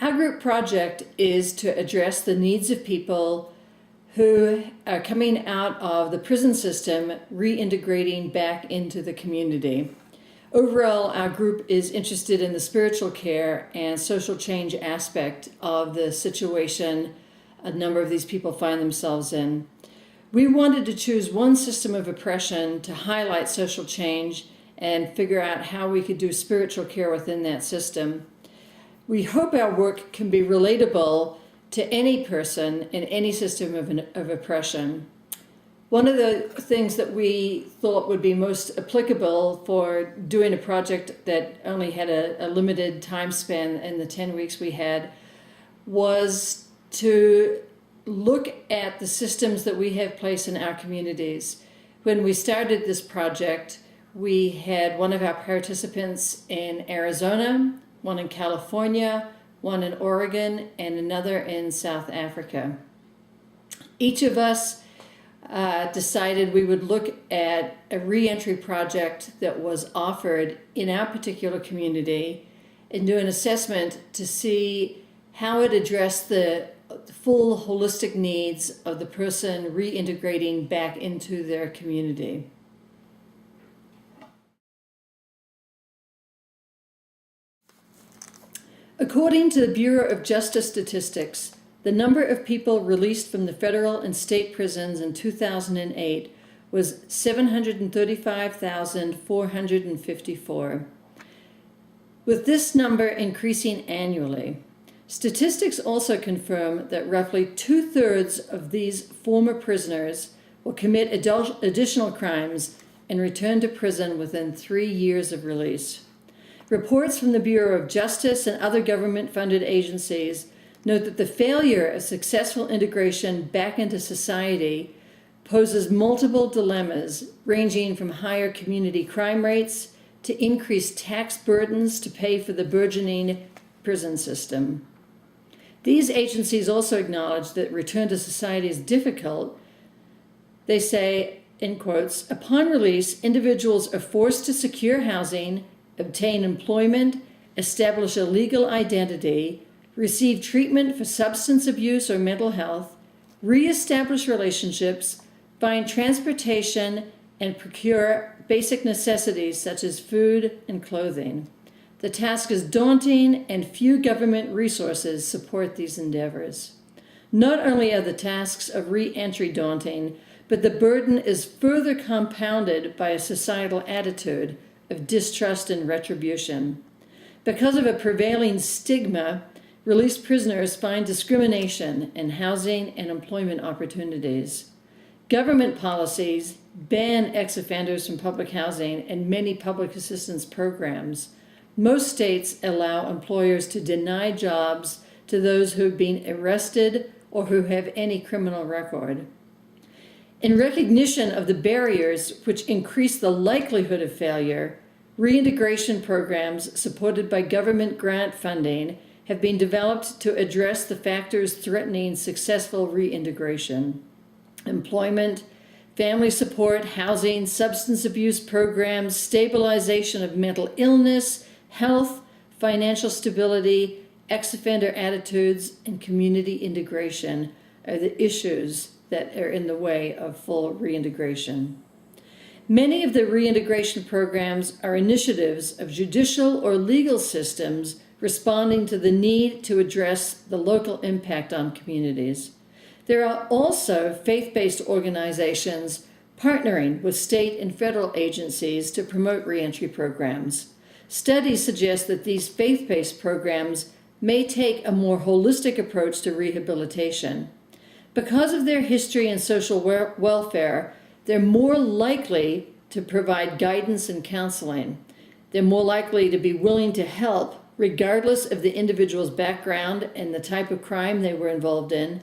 Our group project is to address the needs of people who are coming out of the prison system, reintegrating back into the community. Overall, our group is interested in the spiritual care and social change aspect of the situation a number of these people find themselves in. We wanted to choose one system of oppression to highlight social change and figure out how we could do spiritual care within that system. We hope our work can be relatable to any person in any system of oppression. One of the things that we thought would be most applicable for doing a project that only had a limited time span in the 10 weeks we had was to look at the systems that we have placed in our communities. When we started this project, we had one of our participants in Arizona, one in California, one in Oregon, and another in South Africa. Each of us decided we would look at a reentry project that was offered in our particular community and do an assessment to see how it addressed the full holistic needs of the person reintegrating back into their community. According to the Bureau of Justice Statistics, the number of people released from the federal and state prisons in 2008 was 735,454, with this number increasing annually. Statistics also confirm that roughly 2/3 of these former prisoners will commit additional crimes and return to prison within 3 years of release. Reports from the Bureau of Justice and other government-funded agencies note that the failure of successful integration back into society poses multiple dilemmas, ranging from higher community crime rates to increased tax burdens to pay for the burgeoning prison system. These agencies also acknowledge that return to society is difficult. They say, in quotes, upon release, individuals are forced to secure housing, obtain employment, establish a legal identity, receive treatment for substance abuse or mental health, reestablish relationships, find transportation, and procure basic necessities such as food and clothing. The task is daunting, and few government resources support these endeavors. Not only are the tasks of re-entry daunting, but the burden is further compounded by a societal attitude of distrust and retribution. Because of a prevailing stigma, released prisoners find discrimination in housing and employment opportunities. Government policies ban ex-offenders from public housing and many public assistance programs. Most states allow employers to deny jobs to those who have been arrested or who have any criminal record. In recognition of the barriers which increase the likelihood of failure, reintegration programs supported by government grant funding have been developed to address the factors threatening successful reintegration. Employment, family support, housing, substance abuse programs, stabilization of mental illness, health, financial stability, ex-offender attitudes, and community integration are the issues that are in the way of full reintegration. Many of the reintegration programs are initiatives of judicial or legal systems responding to the need to address the local impact on communities. There are also faith-based organizations partnering with state and federal agencies to promote reentry programs. Studies suggest that these faith-based programs may take a more holistic approach to rehabilitation. Because of their history in social welfare, they're more likely to provide guidance and counseling. They're more likely to be willing to help regardless of the individual's background and the type of crime they were involved in.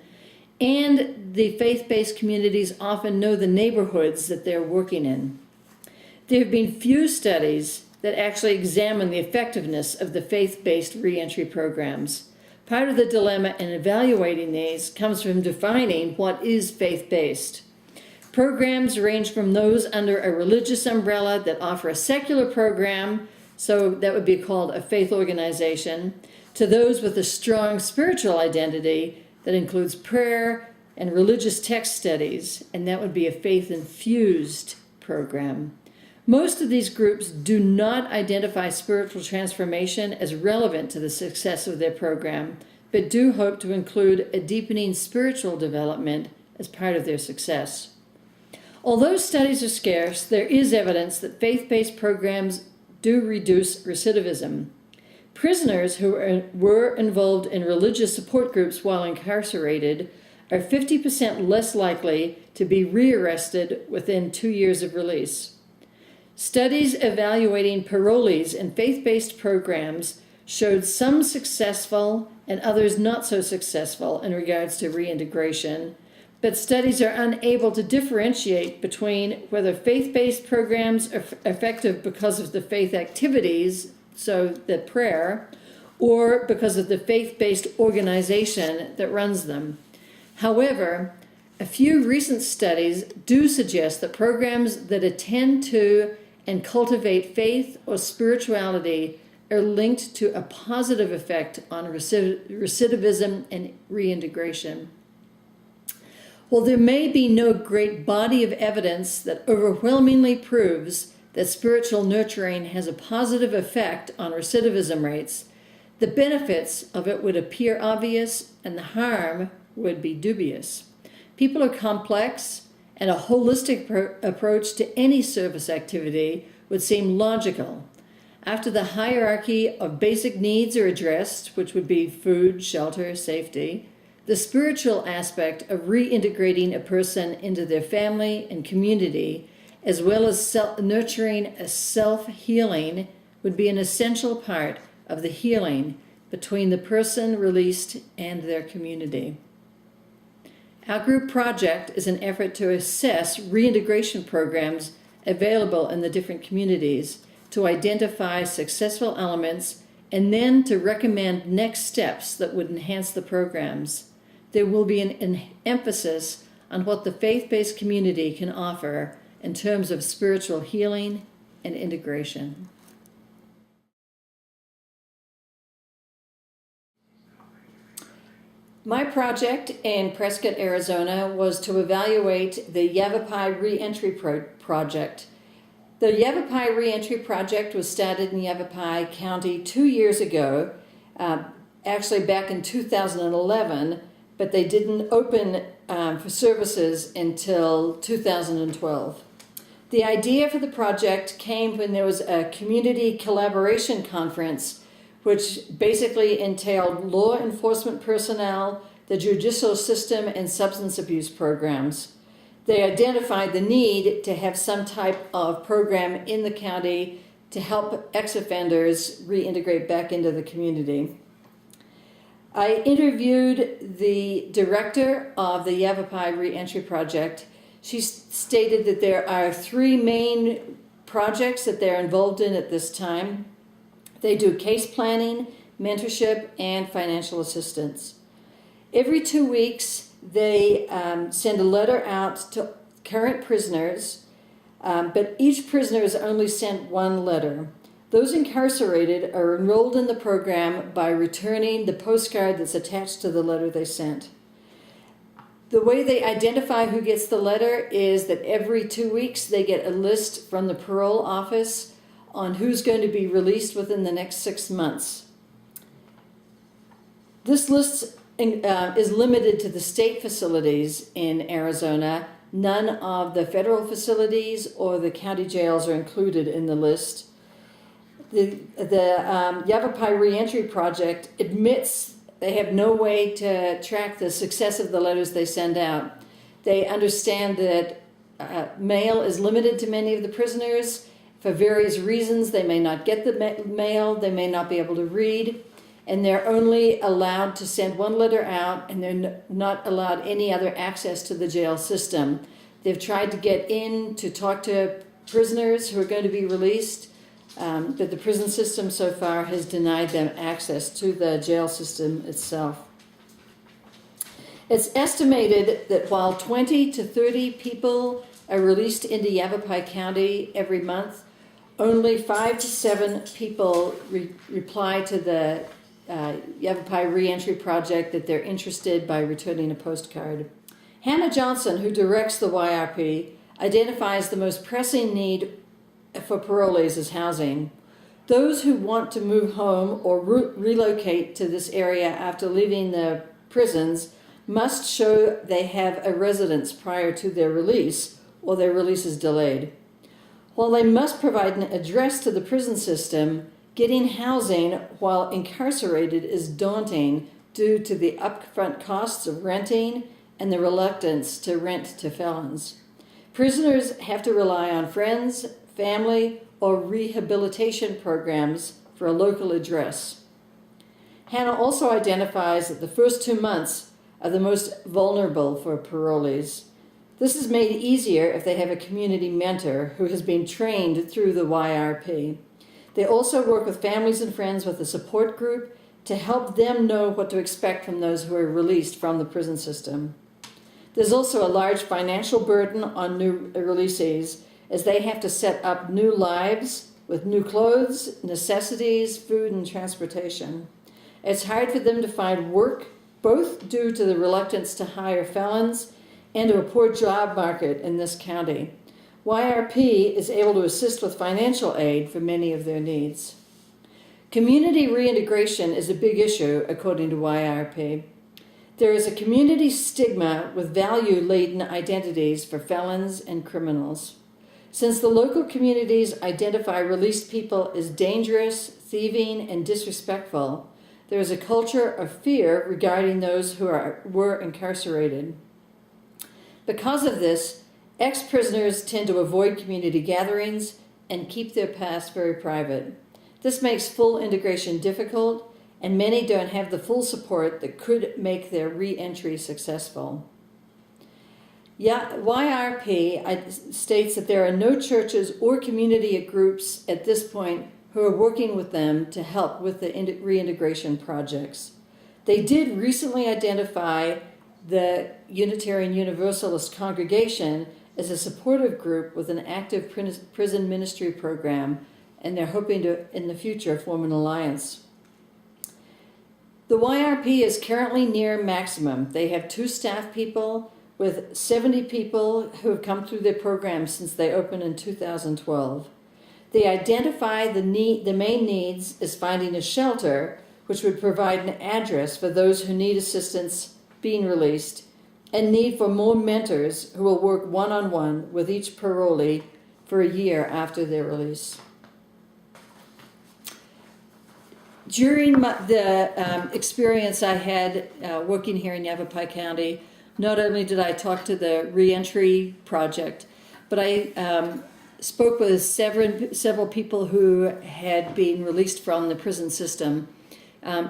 And the faith-based communities often know the neighborhoods that they're working in. There have been few studies that actually examine the effectiveness of the faith-based reentry programs. Part of the dilemma in evaluating these comes from defining what is faith-based. Programs range from those under a religious umbrella that offer a secular program, so that would be called a faith organization, to those with a strong spiritual identity that includes prayer and religious text studies, and that would be a faith-infused program. Most of these groups do not identify spiritual transformation as relevant to the success of their program, but do hope to include a deepening spiritual development as part of their success. Although studies are scarce, there is evidence that faith-based programs do reduce recidivism. Prisoners who were involved in religious support groups while incarcerated are 50% less likely to be rearrested within 2 years of release. Studies evaluating parolees in faith-based programs showed some successful and others not so successful in regards to reintegration, but studies are unable to differentiate between whether faith-based programs are effective because of the faith activities, so the prayer, or because of the faith-based organization that runs them. However, a few recent studies do suggest that programs that attend to and cultivate faith or spirituality are linked to a positive effect on recidivism and reintegration. While there may be no great body of evidence that overwhelmingly proves that spiritual nurturing has a positive effect on recidivism rates, the benefits of it would appear obvious and the harm would be dubious. People are complex, and a holistic approach to any service activity would seem logical. After the hierarchy of basic needs are addressed, which would be food, shelter, safety, the spiritual aspect of reintegrating a person into their family and community, as well as nurturing a self-healing, would be an essential part of the healing between the person released and their community. Our group project is an effort to assess reintegration programs available in the different communities, to identify successful elements, and then to recommend next steps that would enhance the programs. There will be an emphasis on what the faith-based community can offer in terms of spiritual healing and integration. My project in Prescott, Arizona was to evaluate the Yavapai Reentry project. The Yavapai Reentry project was started in Yavapai County 2 years ago, actually back in 2011, but they didn't open for services until 2012. The idea for the project came when there was a community collaboration conference which basically entailed law enforcement personnel, the judicial system, and substance abuse programs. They identified the need to have some type of program in the county to help ex-offenders reintegrate back into the community. I interviewed the director of the Yavapai Reentry Project. She stated that there are 3 main projects that they're involved in at this time. They do case planning, mentorship, and financial assistance. Every 2 weeks, they send a letter out to current prisoners, but each prisoner is only sent 1 letter. Those incarcerated are enrolled in the program by returning the postcard that's attached to the letter they sent. The way they identify who gets the letter is that every 2 weeks they get a list from the parole office on who's going to be released within the next 6 months. This list is limited to the state facilities in Arizona. None of the federal facilities or the county jails are included in the list. The Yavapai Reentry Project admits they have no way to track the success of the letters they send out. They understand that mail is limited to many of the prisoners. For various reasons, they may not get the mail, they may not be able to read, and they're only allowed to send 1 letter out, and they're not allowed any other access to the jail system. They've tried to get in to talk to prisoners who are going to be released, but the prison system so far has denied them access to the jail system itself. It's estimated that while 20 to 30 people are released into Yavapai County every month, Only 5 to 7 people reply to the Yavapai Reentry project that they're interested by returning a postcard. Hannah Johnson, who directs the YRP, identifies the most pressing need for parolees as housing. Those who want to move home or relocate to this area after leaving the prisons must show they have a residence prior to their release, or their release is delayed. While they must provide an address to the prison system, getting housing while incarcerated is daunting due to the upfront costs of renting and the reluctance to rent to felons. Prisoners have to rely on friends, family, or rehabilitation programs for a local address. Hannah also identifies that the first 2 months are the most vulnerable for parolees. This is made easier if they have a community mentor who has been trained through the YRP. They also work with families and friends with a support group to help them know what to expect from those who are released from the prison system. There's also a large financial burden on new releasees as they have to set up new lives with new clothes, necessities, food, and transportation. It's hard for them to find work, both due to the reluctance to hire felons and to a poor job market in this county. YRP is able to assist with financial aid for many of their needs. Community reintegration is a big issue, according to YRP. There is a community stigma with value-laden identities for felons and criminals. Since the local communities identify released people as dangerous, thieving, and disrespectful, there is a culture of fear regarding those who were incarcerated. Because of this, ex-prisoners tend to avoid community gatherings and keep their past very private. This makes full integration difficult, and many don't have the full support that could make their re-entry successful. YRP states that there are no churches or community groups at this point who are working with them to help with the reintegration projects. They did recently identify the Unitarian Universalist congregation as a supportive group with an active prison ministry program, and they're hoping to, in the future, form an alliance. The YRP is currently near maximum. They have 2 staff people with 70 people who have come through their program since they opened in 2012. They identify the main needs as finding a shelter, which would provide an address for those who need assistance being released, and need for more mentors who will work one-on-one with each parolee for a year after their release. During the experience I had working here in Yavapai County, not only did I talk to the Reentry project, but I spoke with several people who had been released from the prison system.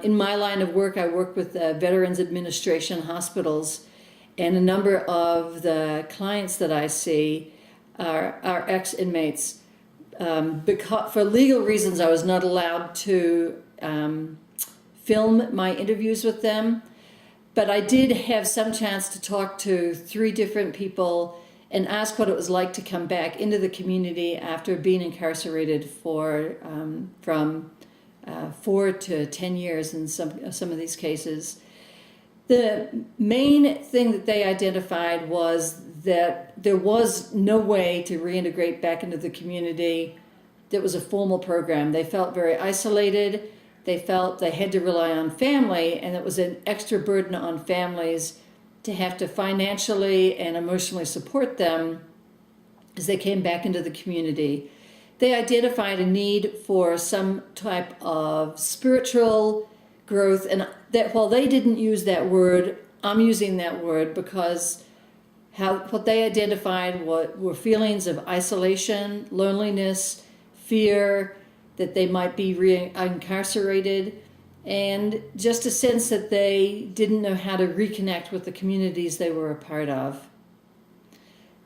In my line of work, I work with the Veterans Administration hospitals, and a number of the clients that I see are ex-inmates. Because, for legal reasons, I was not allowed to film my interviews with them, but I did have some chance to talk to 3 different people and ask what it was like to come back into the community after being incarcerated for from 4 to 10 years in some of these cases. The main thing that they identified was that there was no way to reintegrate back into the community that was a formal program. They felt very isolated. They felt they had to rely on family, and it was an extra burden on families to have to financially and emotionally support them as they came back into the community. They identified a need for some type of spiritual growth, and that while they didn't use that word, I'm using that word because what they identified were feelings of isolation, loneliness, fear that they might be incarcerated, and just a sense that they didn't know how to reconnect with the communities they were a part of.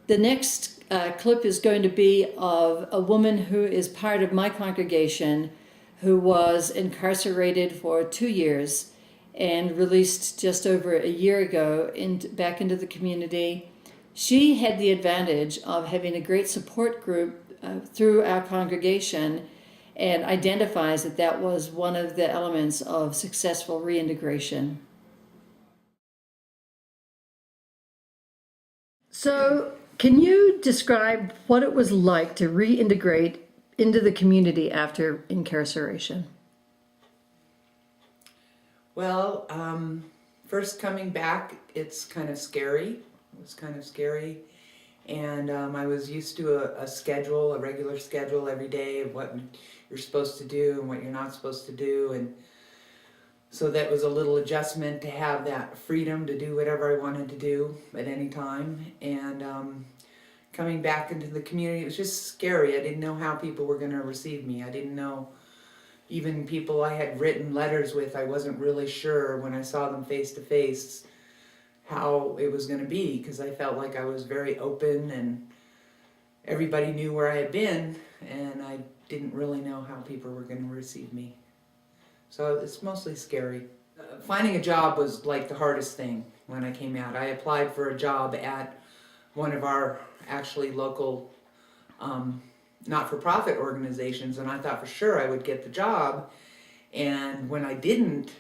The next clip is going to be of a woman who is part of my congregation who was incarcerated for 2 years and released just over a year ago back into the community. She had the advantage of having a great support group through our congregation, and identifies that that was one of the elements of successful reintegration. So, can you describe what it was like to reintegrate into the community after incarceration? Well, first coming back, it's kind of scary. It was kind of scary. And I was used to a schedule, a regular schedule every day of what you're supposed to do and what you're not supposed to do. And so that was a little adjustment to have that freedom to do whatever I wanted to do at any time. And coming back into the community, it was just scary. I didn't know how people were going to receive me. I didn't know, even people I had written letters with, I wasn't really sure when I saw them face to face how it was going to be, because I felt like I was very open and everybody knew where I had been, and I didn't really know how people were going to receive me. So it's mostly scary. Finding a job was like the hardest thing when I came out. I applied for a job at one of our actually local not-for-profit organizations, and I thought for sure I would get the job, and when I didn't,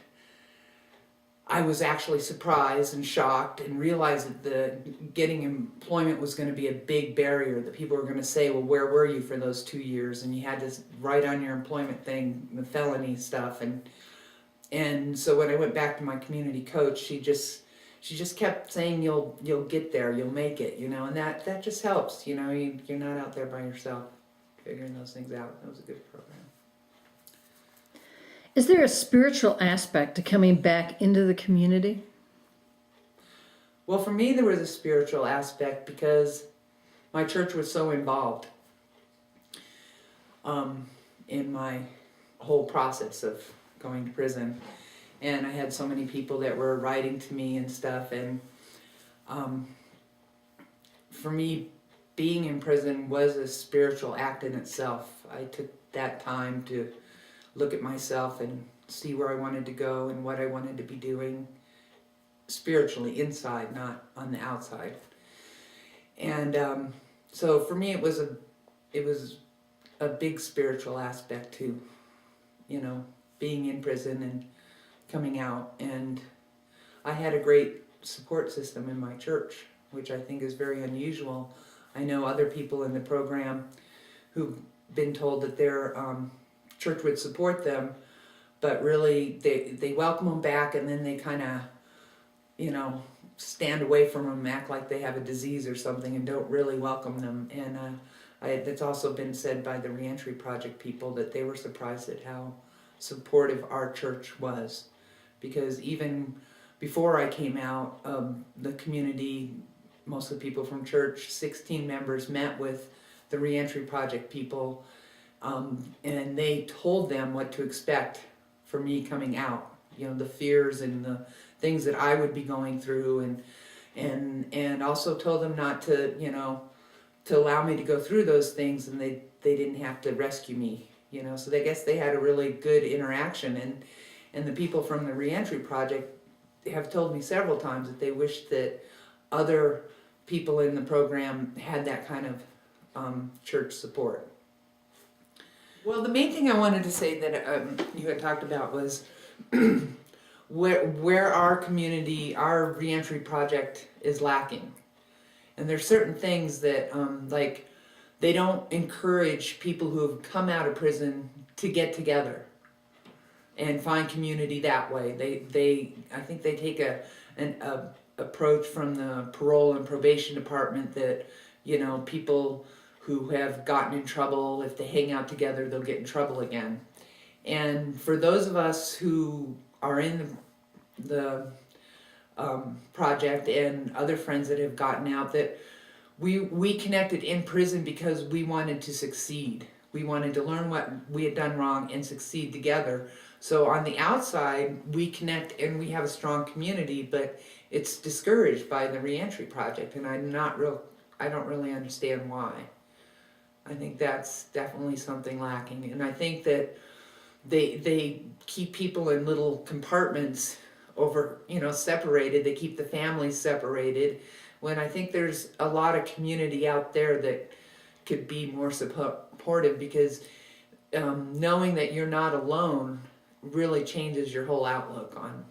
I was actually surprised and shocked and realized that getting employment was going to be a big barrier, that people were going to say, well, where were you for those 2 years? And you had to write on your employment thing the felony stuff. And so when I went back to my community coach, she just kept saying, you'll get there, you'll make it, you know, and that just helps, you know, you're not out there by yourself figuring those things out. That was a good program. Is there a spiritual aspect to coming back into the community? Well, for me, there was a spiritual aspect because my church was so involved in my whole process of going to prison. And I had so many people that were writing to me and stuff. And for me, being in prison was a spiritual act in itself. I took that time to look at myself and see where I wanted to go and what I wanted to be doing spiritually inside, not on the outside. And so for me, it was a big spiritual aspect too, you know, being in prison and coming out. And I had a great support system in my church, which I think is very unusual. I know other people in the program who've been told that their church would support them, but really they welcome them back, and then they kind of, you know, stand away from them, act like they have a disease or something, and don't really welcome them. And it's also been said by the Reentry Project people that they were surprised at how supportive our church was, because even before I came out, the community, mostly people from church, 16 members met with the Reentry Project people. And they told them what to expect for me coming out, you know, the fears and the things that I would be going through, and also told them not to, you know, to allow me to go through those things, and they didn't have to rescue me, you know. So I guess they had a really good interaction, and the people from the Reentry Project have told me several times that they wish that other people in the program had that kind of church support. Well, the main thing I wanted to say that you had talked about was where our community, our Reentry Project is lacking. And there's certain things that, like, they don't encourage people who have come out of prison to get together and find community that way. I think they take an approach from the parole and probation department that, you know, people who have gotten in trouble, if they hang out together, they'll get in trouble again. And for those of us who are in the project and other friends that have gotten out, that we connected in prison because we wanted to succeed. We wanted to learn what we had done wrong and succeed together. So on the outside, we connect and we have a strong community, but it's discouraged by the Reentry Project, and I don't really understand why. I think that's definitely something lacking, and I think that they keep people in little compartments over, you know, separated. They keep the families separated, when I think there's a lot of community out there that could be more supportive, because knowing that you're not alone really changes your whole outlook on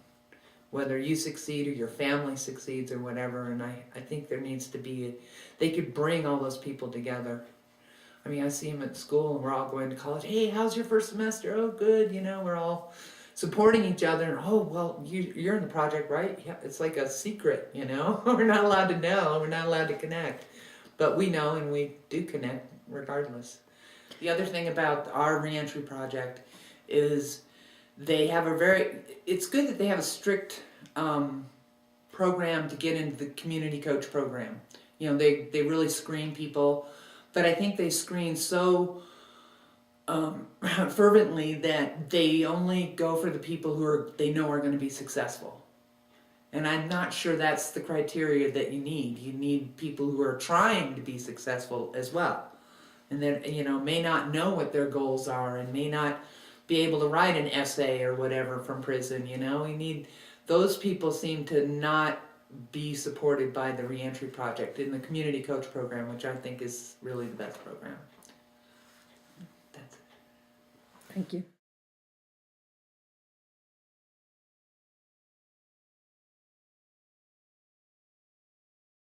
whether you succeed or your family succeeds or whatever. And I think there needs to be, they could bring all those people together. I mean, I see them at school and we're all going to college. Hey, how's your first semester? Oh, good. You know, we're all supporting each other. And, oh, well, you're in the project, right? Yeah, it's like a secret, you know. We're not allowed to know. We're not allowed to connect. But we know, and we do connect regardless. The other thing about our reentry project is they have it's good that they have a strict program to get into the community coach program. You know, they really screen people, but I think they screen so fervently that they only go for the people who they know are going to be successful. And I'm not sure that's the criteria that you need. You need people who are trying to be successful as well. And that, you know, may not know what their goals are and may not be able to write an essay or whatever from prison, you know. You need, those people seem to not be supported by the Reentry Project in the community coach program, which I think is really the best program. That's it. Thank you.